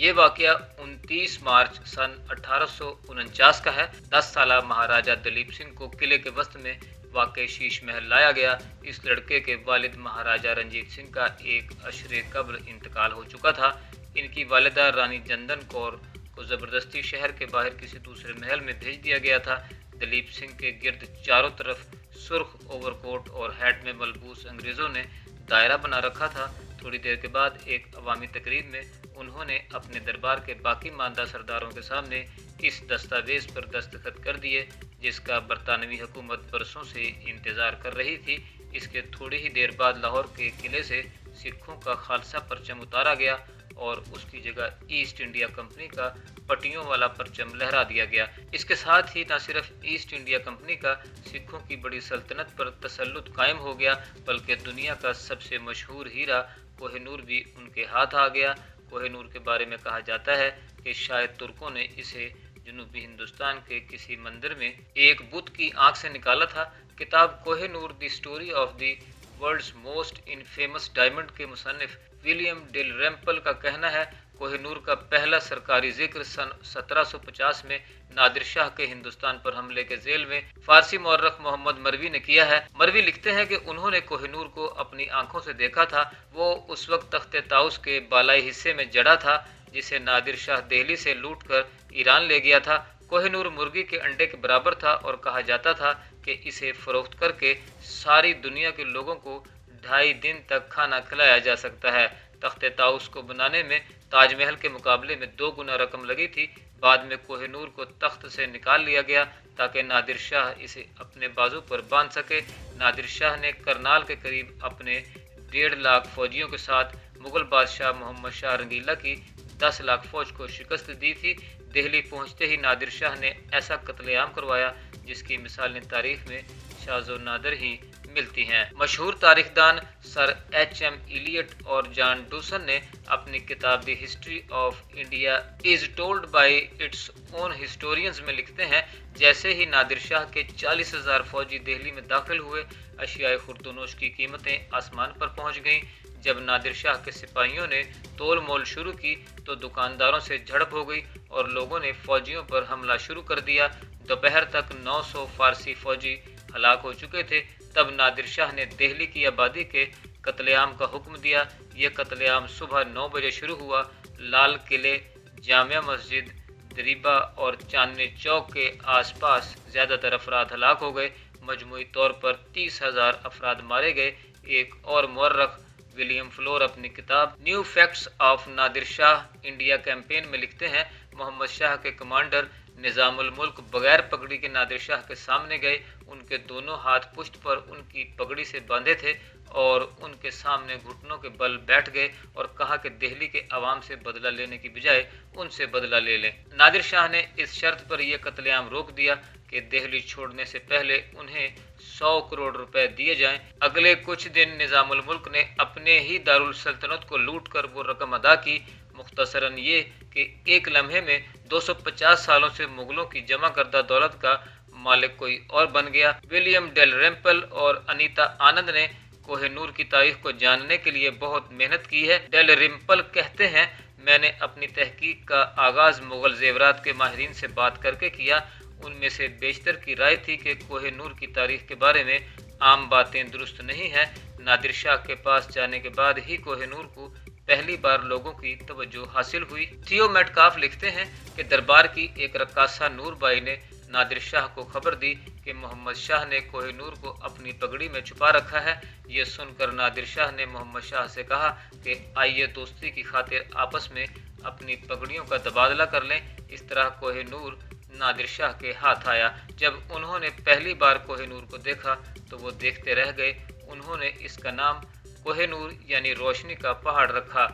ये वाकया 29 मार्च सन 1849 का है। 10 साल महाराजा दलीप सिंह को किले के वस्त में वाकई शीश महल लाया गया। इस लड़के के वालिद महाराजा रंजीत सिंह का एक अशरे कब्र इंतकाल हो चुका था। इनकी वालिदा रानी जंदन कौर को ज़बरदस्ती शहर के बाहर किसी दूसरे महल में भेज दिया गया था। दलीप सिंह के गिर्द चारों तरफ सुर्ख ओवरकोट और हैट में मलबूस अंग्रेज़ों ने दायरा बना रखा था। थोड़ी देर के बाद एक अवामी तकरीर में उन्होंने अपने दरबार के बाकी मानदा सरदारों के सामने इस दस्तावेज़ पर दस्तखत कर दिए जिसका बरतानवी हुकूमत बरसों से इंतज़ार कर रही थी। इसके थोड़ी ही देर बाद लाहौर के किले से सिखों का खालसा परचम उतारा गया और उसकी जगह ईस्ट इंडिया कंपनी का पट्टियों वाला परचम लहरा दिया गया। इसके साथ ही न सिर्फ ईस्ट इंडिया कंपनी का सिखों की बड़ी सल्तनत पर तसल्लुत कायम हो गया बल्कि दुनिया का सबसे मशहूर हीरा कोहिनूर भी उनके हाथ आ गया। कोहिनूर के बारे में कहा जाता है कि शायद तुर्कों ने इसे जनूबी हिंदुस्तान के किसी मंदिर में एक बुत की आंख से निकाला था। किताब Kohinoor the story of the world's most infamous diamond के मुसन्निफ विलियम डेलरेम्पल का कहना है कोहिनूर का पहला सरकारी जिक्र सन 1750 में नादिर शाह के हिंदुस्तान पर हमले के जेल में फारसी मौर्रख मोहम्मद मरवी ने किया है। मरवी लिखते हैं कि उन्होंने कोहिनूर को अपनी आंखों से देखा था। वो उस वक्त तख्ते ताउस के बालाई हिस्से में जड़ा था जिसे नादिर शाह दिल्ली से लूट कर ईरान ले गया था। कोहिनूर मुर्गी के अंडे के बराबर था और कहा जाता था कि इसे फरोख्त करके सारी दुनिया के लोगों को 2.5 दिन तक खाना खिलाया जा सकता है। तख्ते ताउस को बनाने में ताजमहल के मुकाबले में 2 गुना रकम लगी थी। बाद में कोहिनूर को तख्त से निकाल लिया गया ताकि नादिर शाह इसे अपने बाजू पर बांध सके। नादिर शाह ने करनाल के करीब अपने 1.5 लाख फौजियों के साथ मुगल बादशाह मोहम्मद शाह रंगीला की 10 लाख फौज को शिकस्त दी थी। दिल्ली पहुंचते ही नादिर शाह ने ऐसा कत्लेआम करवाया जिसकी मिसालें तारीख में शाज़ो नादिर ही मिलती हैं। मशहूर तारीखदान सर H.M. इलियट और जॉन डूसन ने अपनी किताब the history of India is told by its own historians में लिखते हैं जैसे ही नादिर शाह के 40,000 फौजी दिल्ली में दाखिल हुए अशियाए खुर्दोनोश की कीमतें आसमान पर पहुंच गईं। जब नादिर शाह के सिपाहियों ने तोल मोल शुरू की तो दुकानदारों से झड़प हो गई और लोगों ने फौजियों पर हमला शुरू कर दिया। दोपहर तक 900 फारसी फौजी हलाक हो चुके थे। तब नादिर शाह ने दिल्ली की आबादी के कत्लेआम का हुक्म दिया। यह कत्लेआम सुबह 9 बजे शुरू हुआ। लाल किले, जामिया मस्जिद, दरीबा और चांदनी चौक के आसपास ज़्यादातर अफराद हलाक हो गए। मजमूई तौर पर 30,000 अफराद मारे गए। एक और मुअर्रख विलियम फ्लोर अपनी किताब new facts of Nadir Shah India campaign में लिखते हैं मोहम्मद शाह के कमांडर निज़ामुल मुल्क बगैर पगड़ी के नादिर शाह के सामने गए। उनके दोनों हाथ पुश्त पर उनकी पगड़ी से बांधे थे और उनके सामने घुटनों के बल बैठ गए और कहा कि दिल्ली के अवाम से बदला लेने की बजाय उनसे बदला ले लें। नादिर शाह ने इस शर्त पर यह कत्लेआम रोक दिया कि दिल्ली छोड़ने से पहले उन्हें 100 करोड़ रुपए दिए जाएं। अगले कुछ दिन निज़ामुल मुल्क ने अपने ही दारुल सल्तनत को लूट कर वो रकम अदा की। मुख्तसरन ये कि एक लम्हे में 250 सालों से मुगलों की जमा करदा दौलत का मालिक कोई और बन गया। विलियम डेलरेम्पल और अनीता आनंद ने कोहिनूर की तारीख को जानने के लिए बहुत मेहनत की है। डेलरेम्पल कहते हैं मैंने अपनी तहकीक का आगाज़ मुगल जेवरात के माहिरीन से बात करके किया। उनमें से बेशतर की राय थी कि कोहिनूर की तारीख के बारे में आम बातें दुरुस्त नहीं हैं। नादिर शाह के पास जाने के बाद ही कोहिनूर को पहली बार लोगों की तवज्जो हासिल हुई। थियो मेटकाफ लिखते हैं कि दरबार की एक रक्कासा नूर बाई ने नादिर शाह को खबर दी कि मोहम्मद शाह ने कोहिनूर को अपनी पगड़ी में छुपा रखा है। ये सुनकर नादिर शाह ने मोहम्मद शाह से कहा कि आइए दोस्ती की खातिर आपस में अपनी पगड़ियों का तबादला कर लें। इस तरह कोहिनूर नादिर शाह के हाथ आया। जब उन्होंने पहली बार कोहिनूर को देखा तो वो देखते रह गए। उन्होंने इसका नाम कोहिनूर यानी रोशनी का पहाड़ रखा।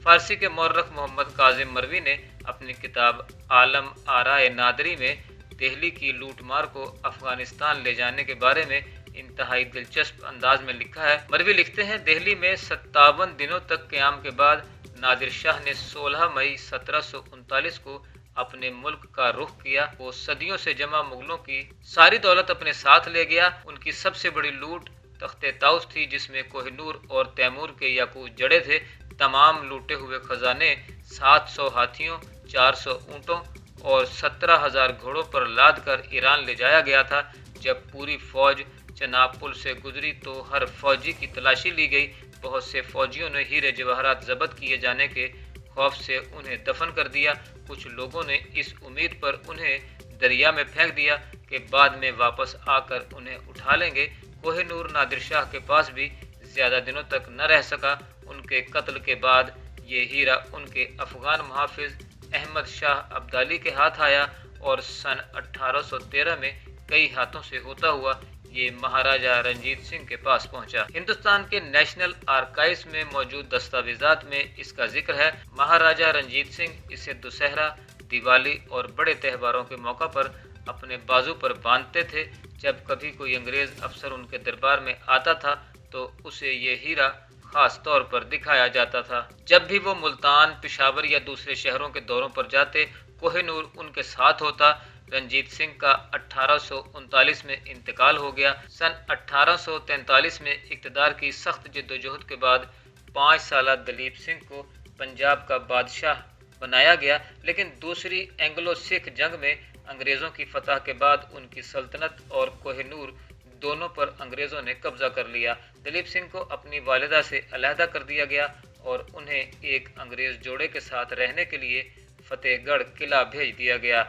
फारसी के मौर्रख मोहम्मद काजिम मरवी ने अपनी किताब आलम आराए नादरी में दिल्ली की लूटमार को अफगानिस्तान ले जाने के बारे में इंतहाई दिलचस्प अंदाज में लिखा है। मरवी लिखते हैं दिल्ली में 57 दिनों तक क़याम के बाद नादिर शाह ने 16 मई 1739 को अपने मुल्क का रुख किया। वो सदियों से जमा मुगलों की सारी दौलत अपने साथ ले गया। उनकी सबसे बड़ी लूट तख्ते ताउस थी जिसमें कोहिनूर और तैमूर के याकूत जड़े थे। तमाम लूटे हुए खजाने 700 हाथियों, 400 ऊँटों और 17,000 घोड़ों पर लाद कर ईरान ले जाया गया था। जब पूरी फौज चनाब पुल से गुजरी तो हर फौजी की तलाशी ली गई। बहुत से फौजियों ने हीरे जवाहरात जब्त किए जाने के खौफ से उन्हें दफन कर दिया। कुछ लोगों ने इस उम्मीद पर उन्हें दरिया में फेंक दिया कि बाद में वापस आकर उन्हें उठा लेंगे। कोहिनूर नादिर शाह के पास भी ज़्यादा दिनों तक न रह सका। उनके कत्ल के बाद ये हीरा उनके अफगान मुहाफिज अहमद शाह अब्दाली के हाथ आया और सन 1813 में कई हाथों से होता हुआ ये महाराजा रंजीत सिंह के पास पहुंचा। हिंदुस्तान के नेशनल आर्काइव्स में मौजूद दस्तावेजात में इसका जिक्र है। महाराजा रंजीत सिंह इसे दुशहरा, दिवाली और बड़े त्योहारों के मौका पर अपने बाजू पर बांधते थे। जब कभी कोई अंग्रेज अफसर उनके दरबार में आता था तो उसे ये हीरा खास तौर पर दिखाया जाता था। जब भी वो मुल्तान, पेशावर या दूसरे शहरों के दौरों पर जाते, कोहिनूर उनके साथ होता। रंजीत सिंह का 1839 में इंतकाल हो गया। सन 1843 में इक़्तिदार की सख्त जद्दोजहद के बाद 5 साल दलीप सिंह को पंजाब का बादशाह बनाया गया, लेकिन दूसरी एंग्लो सिख जंग में अंग्रेज़ों की फतह के बाद उनकी सल्तनत और कोहिनूर दोनों पर अंग्रेज़ों ने कब्जा कर लिया। दलीप सिंह को अपनी वालिदा से अलहदा कर दिया गया और उन्हें एक अंग्रेज़ जोड़े के साथ रहने के लिए फतेहगढ़ किला भेज दिया गया।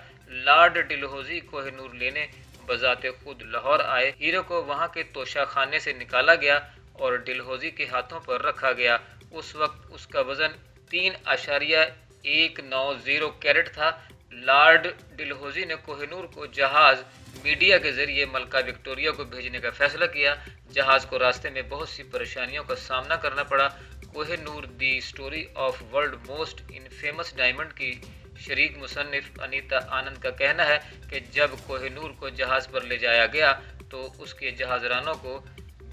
लॉर्ड डलहौजी कोहिनूर लेने बजाते खुद लाहौर आए। हीरे को वहां के तोशा खाने से निकाला गया और डलहौजी के हाथों पर रखा गया। उस वक्त उसका वजन 3.190 कैरेट था। लॉर्ड डलहौजी ने कोहिनूर को जहाज मीडिया के जरिए मलका विक्टोरिया को भेजने का फैसला किया। जहाज को रास्ते में बहुत सी परेशानियों का सामना करना पड़ा। Kohinoor the story of world most infamous diamond की शरीक मुसन्निफ अनीता आनंद का कहना है कि जब कोहिनूर को जहाज पर ले जाया गया तो उसके जहाजरानों को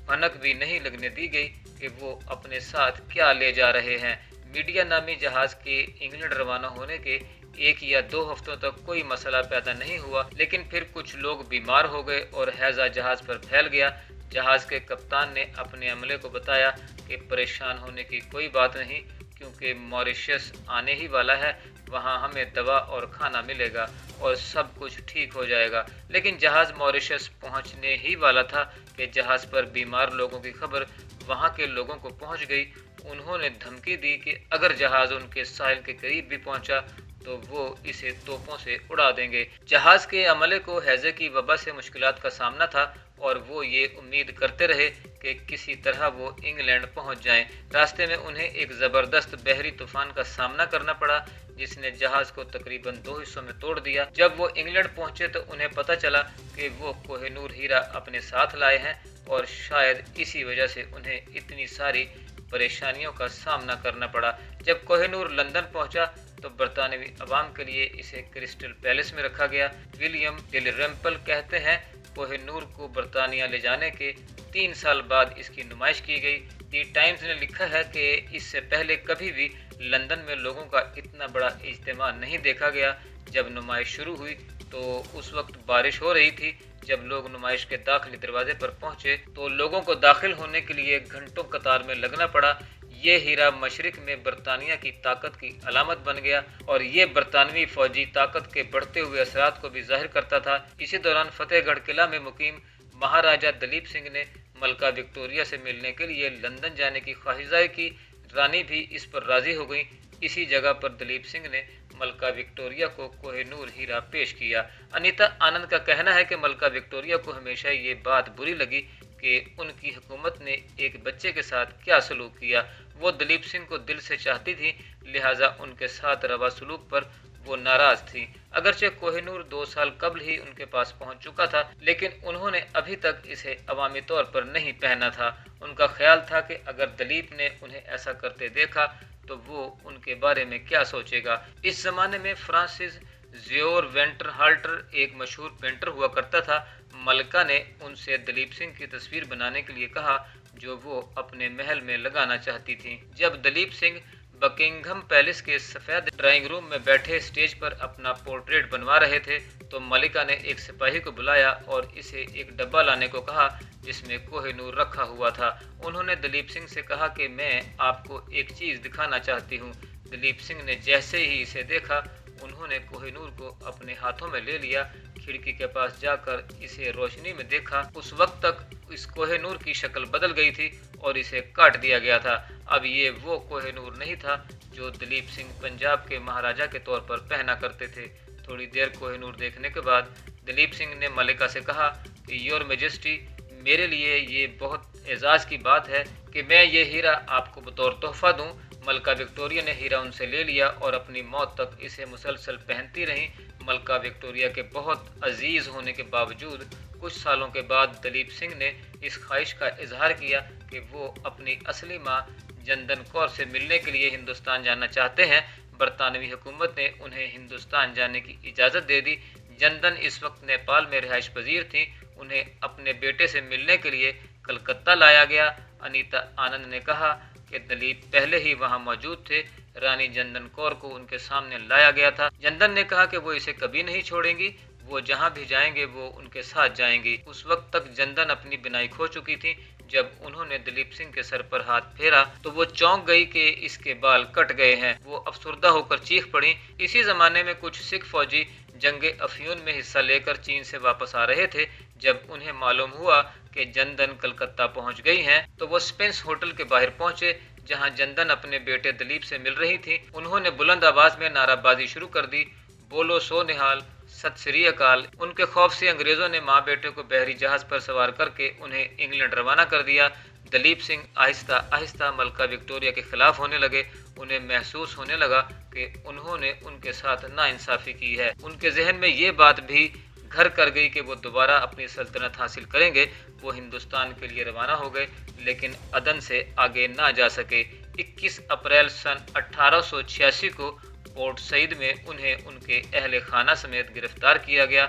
भनक भी नहीं लगने दी गई कि वो अपने साथ क्या ले जा रहे हैं। मीडिया नामी जहाज के इंग्लैंड रवाना होने के 1 या 2 हफ्तों तक कोई मसला पैदा नहीं हुआ, लेकिन फिर कुछ लोग बीमार हो गए और हैजा जहाज पर फैल गया। जहाज के कप्तान ने अपने अमले को बताया कि परेशान होने की कोई बात नहीं, क्योंकि मॉरिशस आने ही वाला है, वहाँ हमें दवा और खाना मिलेगा और सब कुछ ठीक हो जाएगा। लेकिन जहाज़ मॉरिशस पहुँचने ही वाला था कि जहाज़ पर बीमार लोगों की खबर वहाँ के लोगों को पहुँच गई। उन्होंने धमकी दी कि अगर जहाज़ उनके साहिल के करीब भी पहुँचा तो वो इसे तोपों से उड़ा देंगे। जहाज़ के अमले को हैजे की वबा से मुश्किलात का सामना था और वो ये उम्मीद करते रहे कि किसी तरह वो इंग्लैंड पहुंच जाएं। रास्ते में उन्हें एक ज़बरदस्त बहरी तूफान का सामना करना पड़ा जिसने जहाज़ को तकरीबन 2 हिस्सों में तोड़ दिया। जब वो इंग्लैंड पहुंचे तो उन्हें पता चला कि वो कोहिनूर हीरा अपने साथ लाए हैं और शायद इसी वजह से उन्हें इतनी सारी परेशानियों का सामना करना पड़ा। जब कोहिनूर लंदन पहुंचा तो बरतानवी अवाम के लिए इसे क्रिस्टल पैलेस में रखा गया। विलियम डेलरम्पल कहते हैं कोहिनूर को बरतानिया ले जाने के 3 साल बाद इसकी नुमाइश की गई। दी टाइम्स ने लिखा है कि इससे पहले कभी भी लंदन में लोगों का इतना बड़ा इज्तिमा नहीं देखा गया। जब नुमाइश शुरू हुई तो उस वक्त बारिश हो रही थी। जब लोग नुमाइश के दाखिली दरवाजे पर पहुंचे तो लोगों को दाखिल होने के लिए घंटों कतार में लगना पड़ा। ये हीरा मशरिक में बरतानिया की ताकत की अलामत बन गया और ये बरतानवी फौजी ताकत के बढ़ते हुए असरात को भी जाहिर करता था। इसी दौरान फतेहगढ़ किला में मुकीम महाराजा दलीप सिंह ने मलका विक्टोरिया से मिलने के लिए लंदन जाने की ख्वाहिश जाहिर की। रानी भी इस पर राजी हो गई। इसी जगह पर दलीप सिंह ने मलका विक्टोरिया को कोहिनूर हीरा पेश किया। अनीता आनंद का कहना है कि मलका विक्टोरिया को हमेशा ये बात बुरी लगी कि उनकी हुकूमत ने एक बच्चे के साथ क्या सलूक किया। वो दलीप सिंह को दिल से चाहती थी, लिहाजा उनके साथ रवा सलूक पर वो नाराज थी। अगरचे कोहिनूर 2 साल कबल ही उनके पास पहुंच चुका था, लेकिन उन्होंने अभी तक इसे अवामी तौर पर नहीं पहना था। उनका ख्याल था कि अगर दलीप ने उन्हें ऐसा करते देखा तो वो उनके बारे में क्या सोचेगा। इस जमाने में फ्रांसिस ज़ियोर वेंटरहाल्टर एक मशहूर पेंटर हुआ करता था। मलका ने उनसे दलीप सिंह की तस्वीर बनाने के लिए कहा जो वो अपने महल में लगाना चाहती थी। जब दलीप सिंह बकिंघम पैलेस के सफेद ड्राइंग रूम में बैठे स्टेज पर अपना पोर्ट्रेट बनवा रहे थे तो मलिका ने एक सिपाही को बुलाया और इसे एक डब्बा लाने को कहा जिसमें कोहिनूर रखा हुआ था। उन्होंने दलीप सिंह से कहा कि मैं आपको एक चीज दिखाना चाहती हूँ। दलीप सिंह ने जैसे ही इसे देखा उन्होंने कोहिनूर को अपने हाथों में ले लिया। खिड़की के पास जाकर इसे रोशनी में देखा। उस वक्त तक इस कोहिनूर की शक्ल बदल गई थी और इसे काट दिया गया था। अब ये वो कोहिनूर नहीं था जो दलीप सिंह पंजाब के महाराजा के तौर पर पहना करते थे। थोड़ी देर कोहिनूर देखने के बाद दलीप सिंह ने मलिका से कहा कि योर मैजेस्टी, मेरे लिए ये बहुत एजाज की बात है कि मैं ये हीरा आपको बतौर तोहफा दूं। मलका विक्टोरिया ने हीरा उनसे ले लिया और अपनी मौत तक इसे मुसलसल पहनती रहीं। मलका विक्टोरिया के बहुत अजीज होने के बावजूद कुछ सालों के बाद दलीप सिंह ने इस ख्वाहिश का इजहार किया कि वो अपनी असली मां जंदन कौर से मिलने के लिए हिंदुस्तान जाना चाहते हैं। बरतानवी हुकूमत ने उन्हें हिंदुस्तान जाने की इजाज़त दे दी। जंदन इस वक्त नेपाल में रिहाइश पजीर थी। उन्हें अपने बेटे से मिलने के लिए कलकत्ता लाया गया। अनीता आनंद ने कहा कि दलीप पहले ही वहां मौजूद थे। रानी जंदन कौर को उनके सामने लाया गया था। जंदन ने कहा कि वो इसे कभी नहीं छोड़ेंगी, वो जहां भी जाएंगे वो उनके साथ जाएंगी। उस वक्त तक जंदन अपनी बिनाई खो चुकी थी। जब उन्होंने दलीप सिंह के सर पर हाथ फेरा तो वो चौंक गई कि इसके बाल कट गए हैं। वो अफसुर्दा होकर चीख पड़ी। इसी जमाने में कुछ सिख फौजी जंगे अफयून में हिस्सा लेकर चीन से वापस आ रहे थे। जब उन्हें मालूम हुआ कि जंदन कलकत्ता पहुंच गई हैं, तो वो स्पेंस होटल के बाहर पहुंचे जहां जंदन अपने बेटे दलीप से मिल रही थी। उन्होंने बुलंद आवाज में नाराबाजी शुरू कर दी, बोलो सो निहाल, सत श्री अकाल। उनके खौफ से अंग्रेजों ने माँ बेटे को बहरी जहाज पर सवार करके उन्हें इंग्लैंड रवाना कर दिया। दलीप सिंह आहिस्ता आहिस्ता मलका विक्टोरिया के खिलाफ होने लगे। उन्हें महसूस होने लगा कि उन्होंने उनके साथ नाइंसाफी की है। उनके जहन में ये बात भी घर कर गई कि वो दोबारा अपनी सल्तनत हासिल करेंगे। वो हिंदुस्तान के लिए रवाना हो गए लेकिन अदन से आगे ना जा सके। 21 अप्रैल सन 1886 को पोर्ट सईद में उन्हें उनके अहले खाना समेत गिरफ्तार किया गया।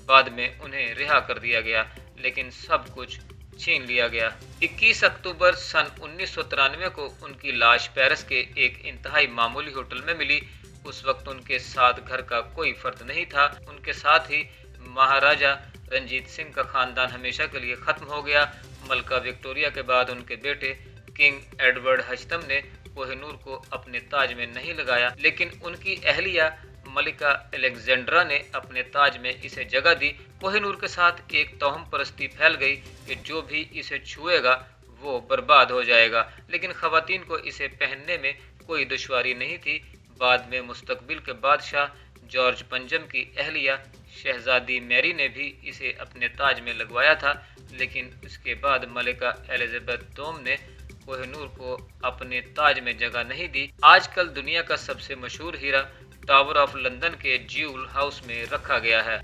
बाद में उन्हें रिहा कर दिया गया लेकिन सब कुछ छीन लिया गया। 21 अक्टूबर सन 1993 को उनकी लाश पेरिस के एक इंतहाई मामूली होटल में मिली। उस वक्त उनके साथ घर का कोई फर्द नहीं था। उनके साथ ही महाराजा रंजीत सिंह का खानदान हमेशा के लिए खत्म हो गया। मलका विक्टोरिया के बाद उनके बेटे किंग एडवर्ड हचतम ने कोहिनूर को अपने ताज में नहीं लगाया, लेकिन उनकी अहलिया मलिका अलेक्जेंड्रा ने अपने ताज में इसे जगह दी। कोहिनूर के साथ एक तोहम परस्ती फैल गई कि जो भी इसे छुएगा वो बर्बाद हो जाएगा, लेकिन खवातीन को इसे पहनने में कोई दुश्वारी नहीं थी। बाद में मुस्तकबिल के बादशाह जॉर्ज पंजम की अहलिया शहजादी मैरी ने भी इसे अपने ताज में लगवाया था, लेकिन इसके बाद मलिका एलिजाबेथ दोम ने कोहिनूर को अपने ताज में जगह नहीं दी। आजकल दुनिया का सबसे मशहूर हीरा टावर ऑफ लंदन के ज्यूल हाउस में रखा गया है।